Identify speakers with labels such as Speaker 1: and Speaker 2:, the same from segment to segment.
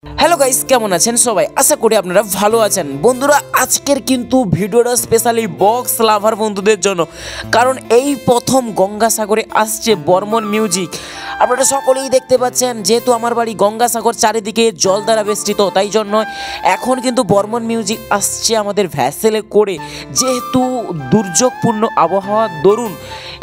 Speaker 1: Hello guys, কেমন আছেন সবাই? আশা করি আপনারা ভালো আছেন। বন্ধুরা, আজকের কিন্তু ভিডিওটা স্পেশালি বক্স লাভার বন্ধুদের জন্য, কারণ এই প্রথম গঙ্গাসাগরে আসছে বর্মন মিউজিক। আপনারা সকলেই দেখতে পাচ্ছেন, যেহেতু আমার বাড়ি গঙ্গাসাগর, চারিদিকে জল দ্বারা বেষ্টিত, তাই জন্য এখন কিন্তু বর্মন মিউজিক আসছে আমাদের ভ্যাসেলে করে। যেহেতু দুর্যোগপূর্ণ আবহাওয়া দরুন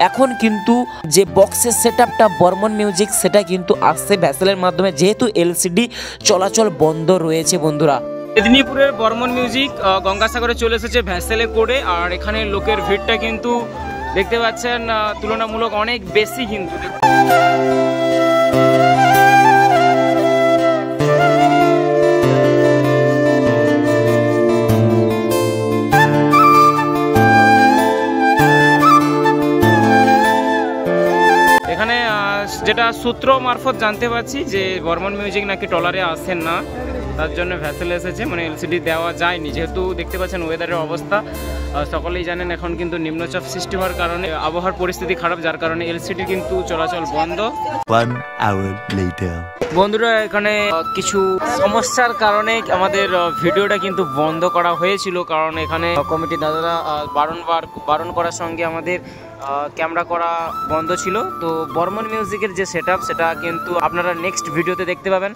Speaker 1: এখন কিন্তু যে বক্সের সেটআপটা বর্মন মিউজিক, সেটা কিন্তু আসছে ভ্যাসেলের মাধ্যমে, যেহেতু এলসিডি চলাচল বন্ধ রয়েছে। বন্ধুরা,
Speaker 2: মেদিনীপুরের বর্মন মিউজিক গঙ্গাসাগরে চলে এসেছে ভ্যাসেলে করে, আর এখানে লোকের ভিড়টা কিন্তু দেখতে পাচ্ছেন তুলনামূলক অনেক বেশি কিন্তু। এখানে যেটা সূত্র মারফত জানতে পারছি যে বর্মন মিউজিক নাকি ট্রলারে আসেন না, তার জন্য ভ্যাসেলে এসেছে, মানে এলসিডি দেওয়া যায়নি। যেহেতু দেখতে পাচ্ছেন ওয়েদারের অবস্থা, সকলেই জানেন এখন কিন্তু নিম্নচাপ সৃষ্টি হওয়ার কারণে আবহাওয়ার পরিস্থিতি খারাপ, যার কারণে এলসিডি কিন্তু চলাচল বন্ধ।
Speaker 3: 1 hour later.
Speaker 2: বন্ধুরা, এখানে কিছু সমস্যার কারণে আমাদের ভিডিওটা কিন্তু বন্ধ করা হয়েছিল, কারণ এখানে কমিটি দাদারা বারণ করার সঙ্গে আমাদের ক্যামেরা করা বন্ধ ছিল। তো বর্মন মিউজিকের যে সেটআপ, সেটা কিন্তু আপনারা নেক্সট ভিডিওতে দেখতে পাবেন,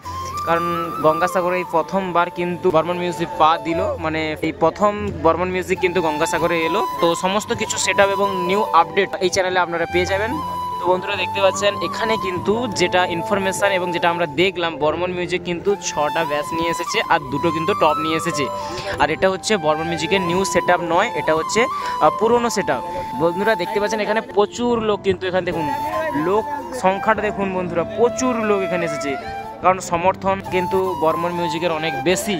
Speaker 2: কারণ গঙ্গাসাগরে এই প্রথমবার কিন্তু বর্মন মিউজিক পা দিল, মানে এই প্রথম বর্মন মিউজিক কিন্তু গঙ্গাসাগরে এলো। তো সমস্ত কিছু সেটআপ এবং নিউ আপডেট এই চ্যানেলে আপনারা পেয়ে যাবেন। তো বন্ধুরা, দেখতে পাচ্ছেন এখানে কিন্তু যেটা ইনফরমেশন এবং যেটা আমরা দেখলাম, বর্মন মিউজিক কিন্তু 6টা ব্যাস নিয়ে এসেছে আর 2টো কিন্তু টপ নিয়ে এসেছে। আর এটা হচ্ছে বর্মন মিউজিকের নিউ সেটআপ নয়, এটা হচ্ছে পুরনো সেটআপ। বন্ধুরা, দেখতে পাচ্ছেন এখানে প্রচুর লোক, কিন্তু এখানে দেখুন লোক সংখ্যাটা দেখুন বন্ধুরা, প্রচুর লোক এখানে এসেছে, কারণ সমর্থন কিন্তু বর্মন মিউজিকের অনেক বেশি,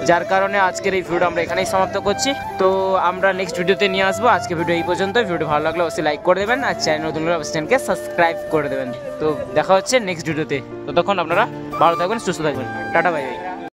Speaker 2: যার কারণে আজকের এই ভিডিওটা আমরা এখানেই সমাপ্ত করছি। তো আমরা নেক্সট ভিডিওতে নিয়ে আসবো। আজকে ভিডিও এই পর্যন্ত। ভিডিও ভালো লাগলে অবশ্যই লাইক করে দেবেন, আর চ্যানেল নতুন হলে অবশ্যই চ্যানেলকে সাবস্ক্রাইব করে দেবেন। তো দেখা হচ্ছে নেক্সট ভিডিওতে। ততক্ষণ আপনারা ভালো থাকবেন, সুস্থ থাকবেন। Tata, bye bye.